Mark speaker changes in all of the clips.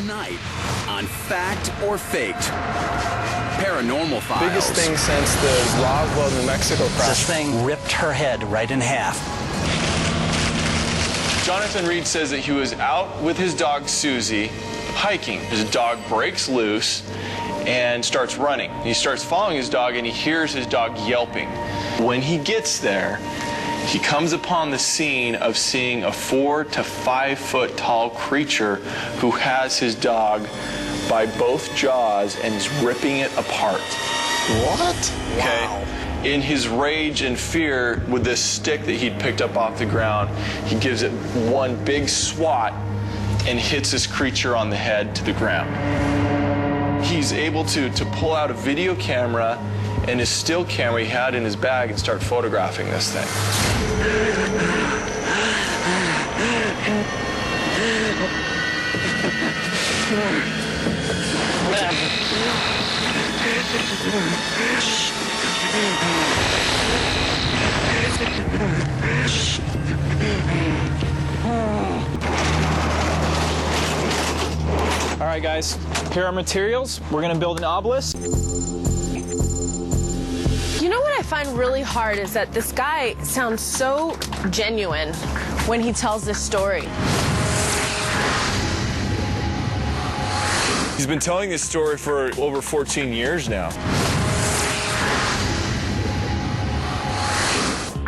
Speaker 1: Tonight on Fact or Faked. Paranormal Files.
Speaker 2: Biggest thing since the Roswell, New Mexico crash.
Speaker 3: This thing ripped her head right in half.
Speaker 2: Jonathan Reed says that he was out with his dog Susie hiking. His dog breaks loose and starts running. He starts following his dog and he hears his dog yelping. When he gets there, he comes upon the scene of seeing a 4 to 5 foot tall creature who has his dog by both jaws and is ripping it apart.
Speaker 4: What?
Speaker 2: Okay.
Speaker 4: Wow.
Speaker 2: In his rage and fear, with this stick that he'd picked up off the ground, he gives it one big swat and hits this creature on the head to the ground. He's able to pull out a video camera and his still camera he had in his bag and start photographing this thing.
Speaker 5: All right, guys, here are our materials. We're gonna build an obelisk.
Speaker 6: You know what I find really hard is that this guy sounds so genuine when he tells this story.
Speaker 2: He's been telling this story for over 14 years now.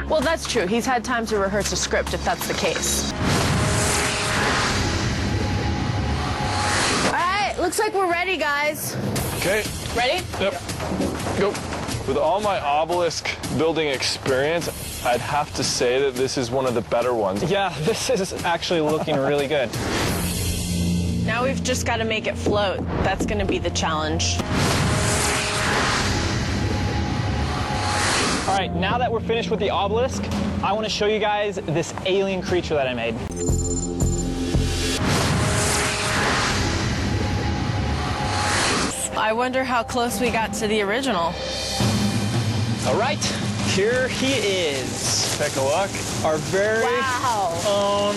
Speaker 6: Well, that's true. He's had time to rehearse a script if that's the case. All right, looks like we're ready, guys.
Speaker 2: Okay.
Speaker 6: Ready?
Speaker 2: Yep. Go. With all my obelisk building experience, I'd have to say that this is one of the better ones.
Speaker 5: Yeah, this is actually looking really good.
Speaker 6: Now we've just got to make it float. That's going to be the challenge.
Speaker 5: All right, now that we're finished with the obelisk, I want to show you guys this alien creature that I made.
Speaker 6: I wonder how close we got to the original.
Speaker 5: All right, here he is.
Speaker 2: Take a look.
Speaker 5: Our very own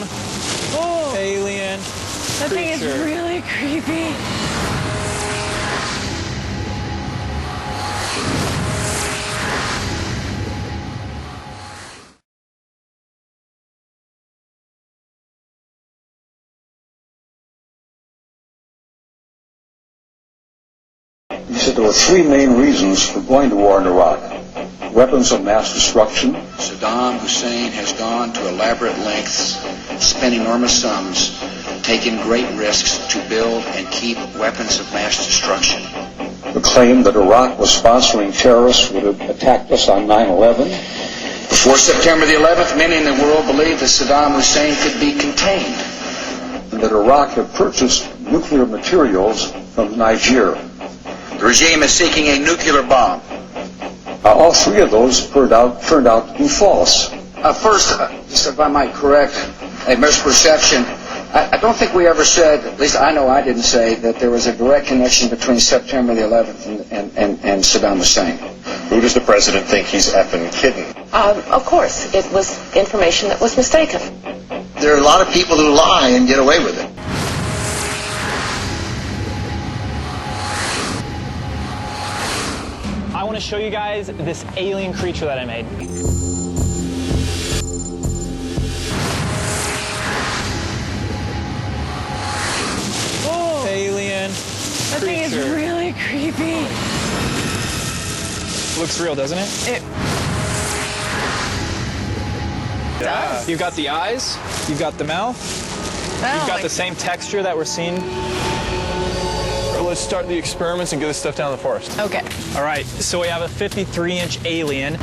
Speaker 5: alien
Speaker 6: That thing is really creepy.
Speaker 7: He said there were three main reasons for going to war in Iraq. Weapons of mass destruction.
Speaker 8: Saddam Hussein has gone to elaborate lengths, spent enormous sums, taken great risks to build and keep weapons of mass destruction.
Speaker 7: The claim that Iraq was sponsoring terrorists would have attacked us on 9/11.
Speaker 8: Before September the 11th, many in the world believed that Saddam Hussein could be contained.
Speaker 7: And that Iraq had purchased nuclear materials from Niger.
Speaker 8: The regime is seeking a nuclear bomb.
Speaker 7: All three of those turned out to be false.
Speaker 8: First, just if I might correct a misperception, I don't think we ever said, at least I know I didn't say, that there was a direct connection between September the 11th and Saddam Hussein.
Speaker 4: Who does the president think he's effing kidding?
Speaker 9: Of course, it was information that was mistaken.
Speaker 8: There are a lot of people who lie and get away with it.
Speaker 5: I want to show you guys this alien creature that I made. Alien
Speaker 6: That thing is really creepy.
Speaker 5: Looks real, doesn't it?
Speaker 6: Does.
Speaker 5: You've got the eyes, you've got the mouth, you've got the same texture that we're seeing.
Speaker 2: Let's start the experiments and get this stuff down in the forest.
Speaker 6: Okay.
Speaker 5: All right, so we have a 53-inch alien.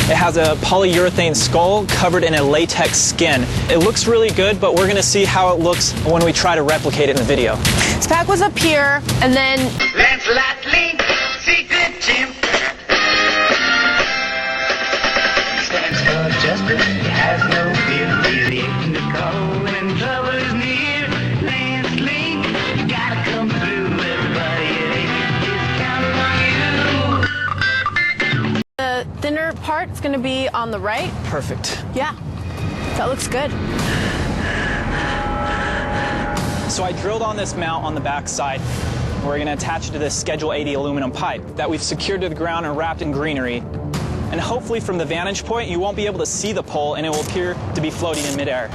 Speaker 5: It has a polyurethane skull covered in a latex skin. It looks really good, but we're gonna see how it looks when we try to replicate it in the video.
Speaker 6: This pack was up here, and then...
Speaker 10: Lancelot Link, secret chimp. Stands for justice, he has no fear. He's in the cold when trouble is near. Lance Link, you gotta come through. Everybody is counting on you.
Speaker 6: The thinner part's gonna be on the right.
Speaker 5: Perfect.
Speaker 6: Yeah, that looks good.
Speaker 5: So I drilled on this mount on the back side. We're going to attach it to this Schedule 80 aluminum pipe that we've secured to the ground and wrapped in greenery. And hopefully from the vantage point, you won't be able to see the pole and it will appear to be floating in midair.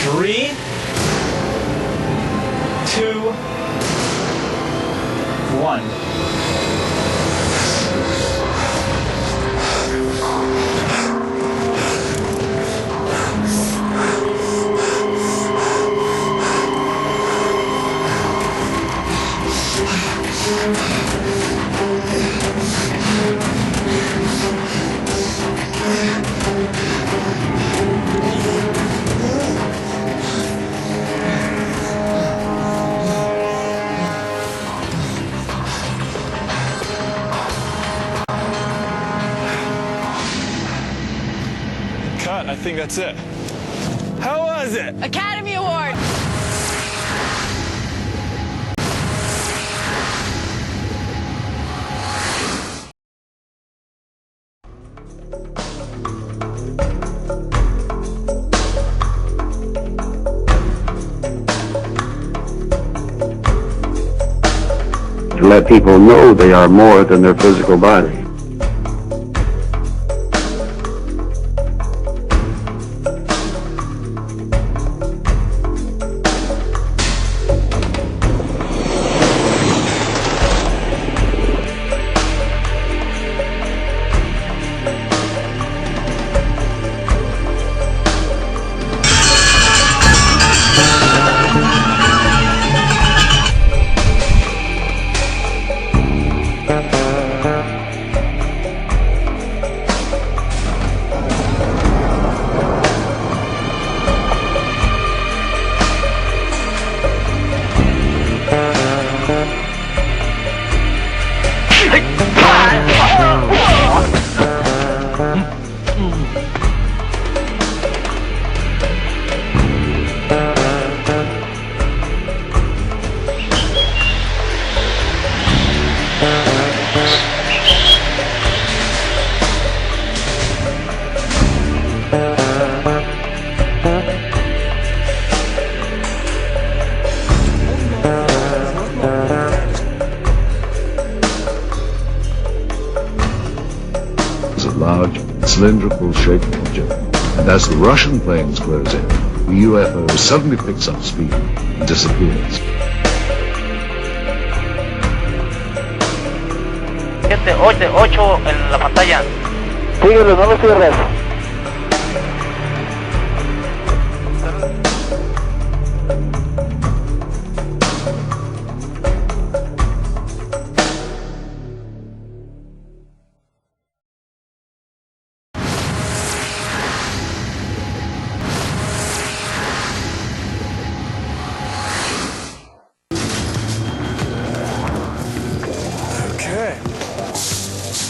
Speaker 5: Three, 2, 1.
Speaker 2: I think that's it. How was it?
Speaker 6: Academy Award.
Speaker 7: To let people know they are more than their physical body.
Speaker 11: Large, cylindrical shaped object, and as the Russian planes close in, the UFO suddenly picks up speed and disappears.
Speaker 12: 8 en la pantalla.
Speaker 13: Síguelo, no lo cierres.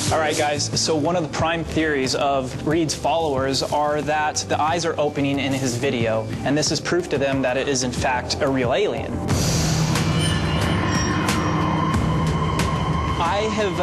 Speaker 5: All right, guys, so one of the prime theories of Reed's followers are that the eyes are opening in his video, and this is proof to them that it is in fact a real alien. I have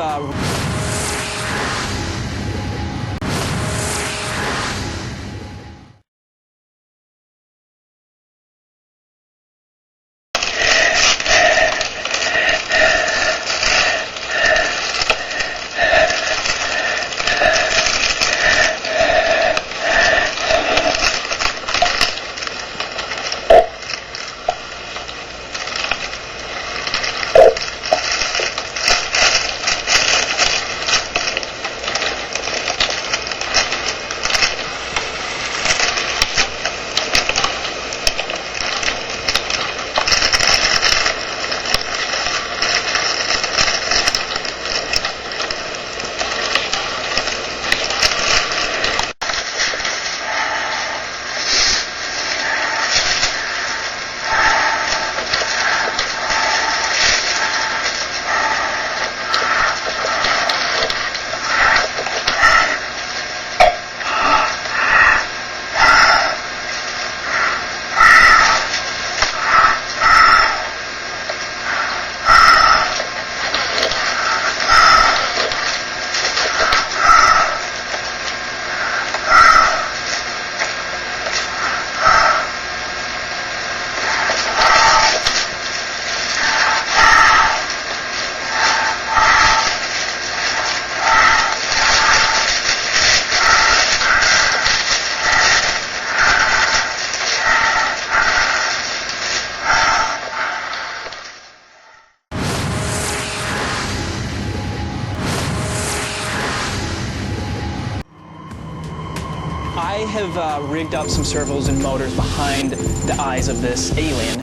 Speaker 5: have rigged up some servos and motors behind the eyes of this alien.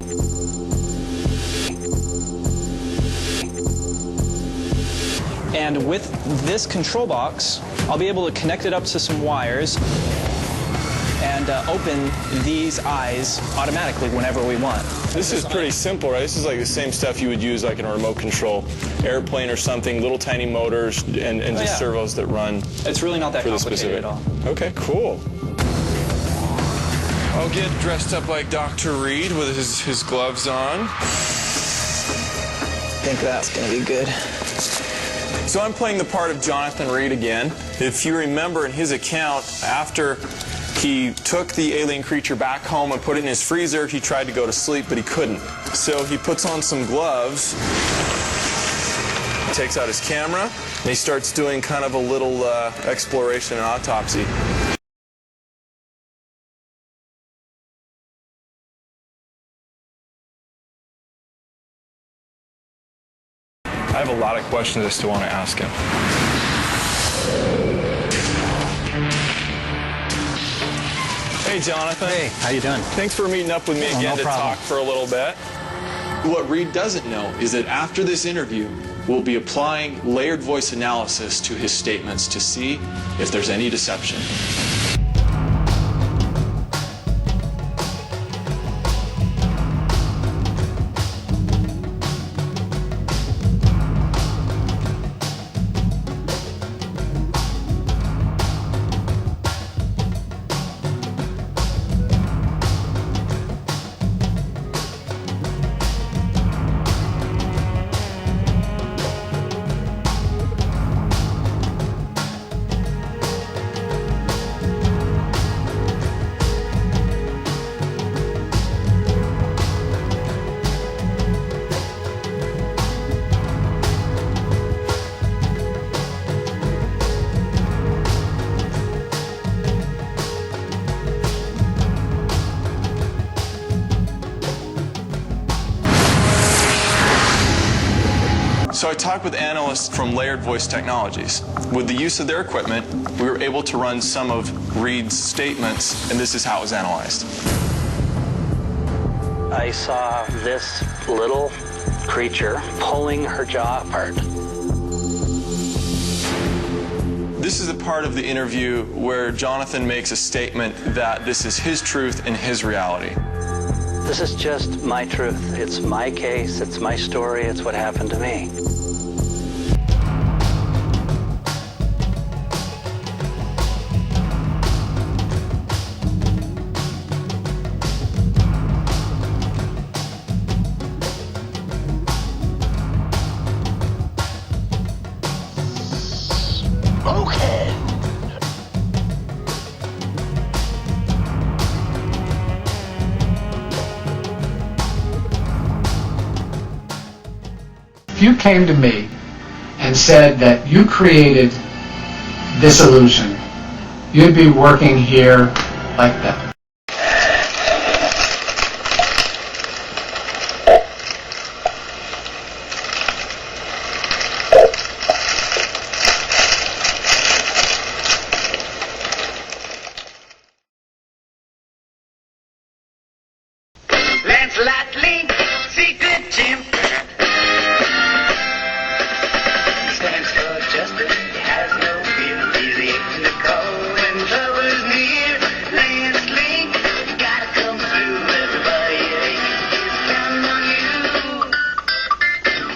Speaker 5: And with this control box, I'll be able to connect it up to some wires and open these eyes automatically whenever we want.
Speaker 2: This is pretty simple, right? This is like the same stuff you would use like in a remote control airplane or something, little tiny motors and just servos that run.
Speaker 5: It's really not that complicated at all.
Speaker 2: Okay, cool. I'll get dressed up like Dr. Reed with his gloves on.
Speaker 5: I think that's gonna be good.
Speaker 2: So I'm playing the part of Jonathan Reed again. If you remember in his account, after he took the alien creature back home and put it in his freezer, he tried to go to sleep, but he couldn't. So he puts on some gloves, takes out his camera, and he starts doing kind of a little exploration and autopsy. I have a lot of questions I still want to ask him. Hey, Jonathan.
Speaker 3: Hey, how you doing?
Speaker 2: Thanks for meeting up with me again to talk for a little bit. What Reed doesn't know is that after this interview, we'll be applying layered voice analysis to his statements to see if there's any deception. So I talked with analysts from Layered Voice Technologies. With the use of their equipment, we were able to run some of Reed's statements, and this is how it was analyzed.
Speaker 3: I saw this little creature pulling her jaw apart.
Speaker 2: This is a part of the interview where Jonathan makes a statement that this is his truth and his reality.
Speaker 3: This is just my truth. It's my case, it's my story, it's what happened to me.
Speaker 10: Okay.
Speaker 14: If you came to me and said that you created this illusion, you'd be working here like that.